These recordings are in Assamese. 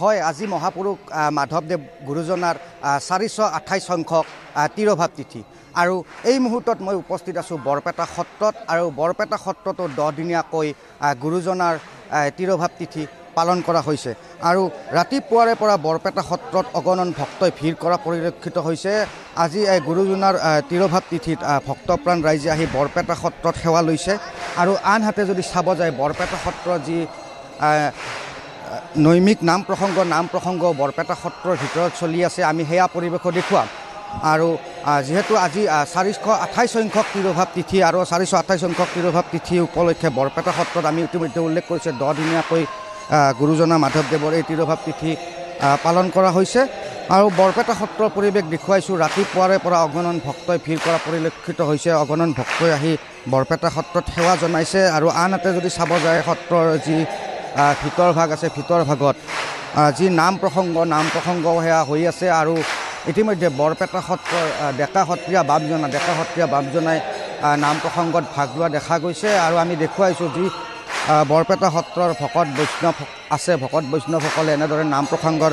হয় আজি মহাপুৰুষ মাধৱদেৱ গুৰুজনাৰ 428 সংখ্যক তিৰোভাৱ তিথি আৰু এই মুহূৰ্তত মই উপস্থিত আছোঁ বৰপেটা সত্ৰত আৰু বৰপেটা সত্ৰতো 10 দিনীয়াকৈ গুৰুজনাৰ তিৰোভাৱ তিথি পালন কৰা হৈছে আৰু ৰাতিপুৱাৰে পৰা বৰপেটা সত্ৰত অগণন ভক্তই ভিৰ কৰা পৰিলক্ষিত হৈছে। আজি গুৰুজনাৰ তিৰোভাৱ তিথিত ভক্তপ্ৰাণ ৰাইজে আহি বৰপেটা সত্ৰত সেৱা লৈছে আৰু আনহাতে যদি চাব যায় বৰপেটা সত্ৰৰ যি নৈমিক নাম প্ৰসংগ বৰপেটা সত্ৰৰ ভিতৰত চলি আছে আমি সেয়া পৰিৱেশো দেখুৱাম আৰু যেহেতু আজি 428 সংখ্যক তিৰোভাৱ তিথি আৰু 428 সংখ্যক তিৰোভাৱ তিথি উপলক্ষে বৰপেটা সত্ৰত আমি ইতিমধ্যে উল্লেখ কৰিছোঁ 10 দিনীয়াকৈ গুৰুজনা মাধৱদেৱৰ এই তিৰোভাৱ তিথি পালন কৰা হৈছে আৰু বৰপেটা সত্ৰৰ পৰিৱেশ দেখুৱাইছোঁ। ৰাতিপুৱাৰে পৰা অগণন ভক্তই ভিৰ কৰা পৰিলক্ষিত হৈছে। অগণন ভক্তই আহি বৰপেটা সত্ৰত সেৱা জনাইছে আৰু আনহাতে যদি চাব যায় সত্ৰৰ যি ভিতৰ ভাগ আছে ভিতৰ ভাগত যি নাম প্ৰসংগ সেয়া হৈ আছে আৰু ইতিমধ্যে বৰপেটা সত্ৰৰ ডেকা সত্ৰীয়া বাপজনাই নাম প্ৰসংগত ভাগ লোৱা দেখা গৈছে আৰু আমি দেখুৱাইছোঁ যি বৰপেটা সত্ৰৰ ভকত বৈষ্ণৱসকলে এনেদৰে নাম প্ৰসংগৰ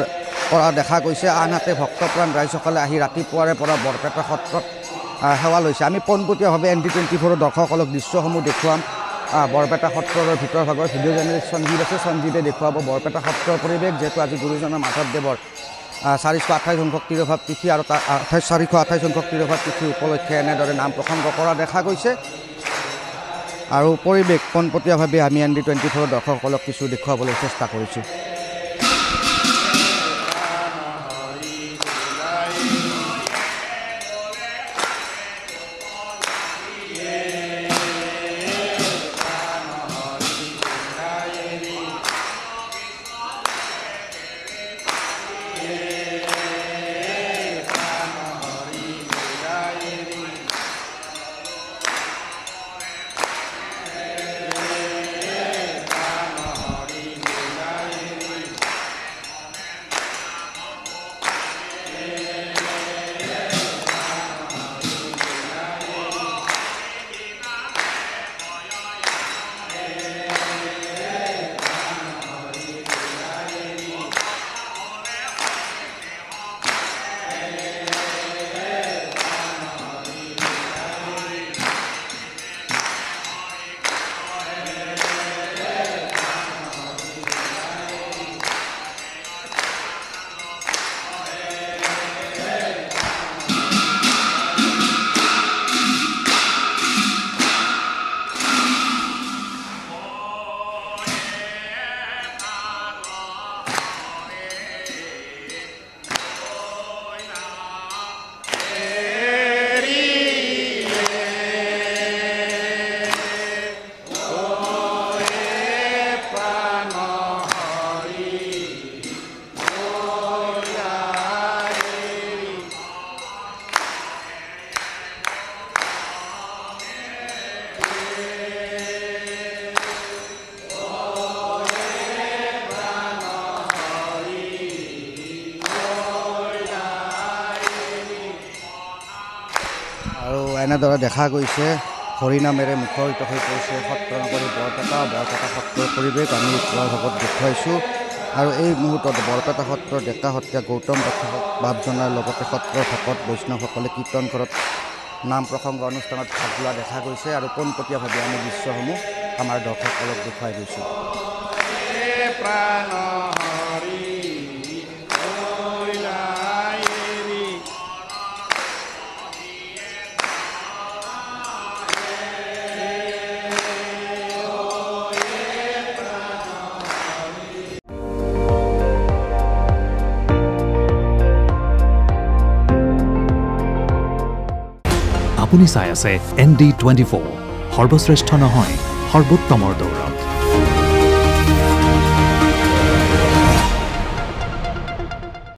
কৰা দেখা গৈছে। আনহাতে ভক্তপ্ৰাণ ৰাইজসকলে আহি ৰাতিপুৱাৰে পৰা বৰপেটা সত্ৰত সেৱা লৈছে। আমি পোনপটীয়াভাৱে ND24 দৰ্শকসকলক দৃশ্যসমূহ দেখুৱাম। বৰপেটা সত্ৰৰ ভিতৰ ভাগৰ ভিডিঅ' জাৰ্নেলিষ্ট সঞ্জীৱে দেখুৱাব বৰপেটা সত্ৰৰ পৰিৱেশ যিহেতু আজি গুৰুজনা মাধৱদেৱৰ 428 সংখ্যক তিৰোভাৱ তিথি আৰু 428 সংখ্যক তিৰোভাৱ তিথি উপলক্ষে এনেদৰে নাম প্ৰসংগ কৰা দেখা গৈছে আৰু পৰিৱেশ পোনপটীয়াভাৱে আমি ND24 দৰ্শকসকলক কিছু দেখুৱাবলৈ চেষ্টা কৰিছোঁ। আৰু এনেদৰে দেখা গৈছে হৰিনামেৰে মুখৰিত হৈ পৰিছে সত্ৰ নগৰী বৰপেটা সত্ৰৰ পৰিৱেশ আমি ভাগত দেখুৱাইছোঁ আৰু এই মুহূৰ্তত বৰপেটা সত্ৰৰ ডেকা সত্ৰীয়া গৌতম বাপজনাৰ লগতে সত্ৰৰ ভকত বৈষ্ণৱসকলে কীৰ্তন ঘৰত নাম প্ৰসংগ অনুষ্ঠানত ভাগ লোৱা দেখা গৈছে আৰু পোনপটীয়াভাৱে আমি দৃশ্যসমূহ আমাৰ দৰ্শকসকলক দেখুৱাই গৈছোঁ। আপুনি চাই আছে ND24 সৰ্বশ্ৰেষ্ঠ নহয় সৰ্বোত্তমৰ দৌৰত।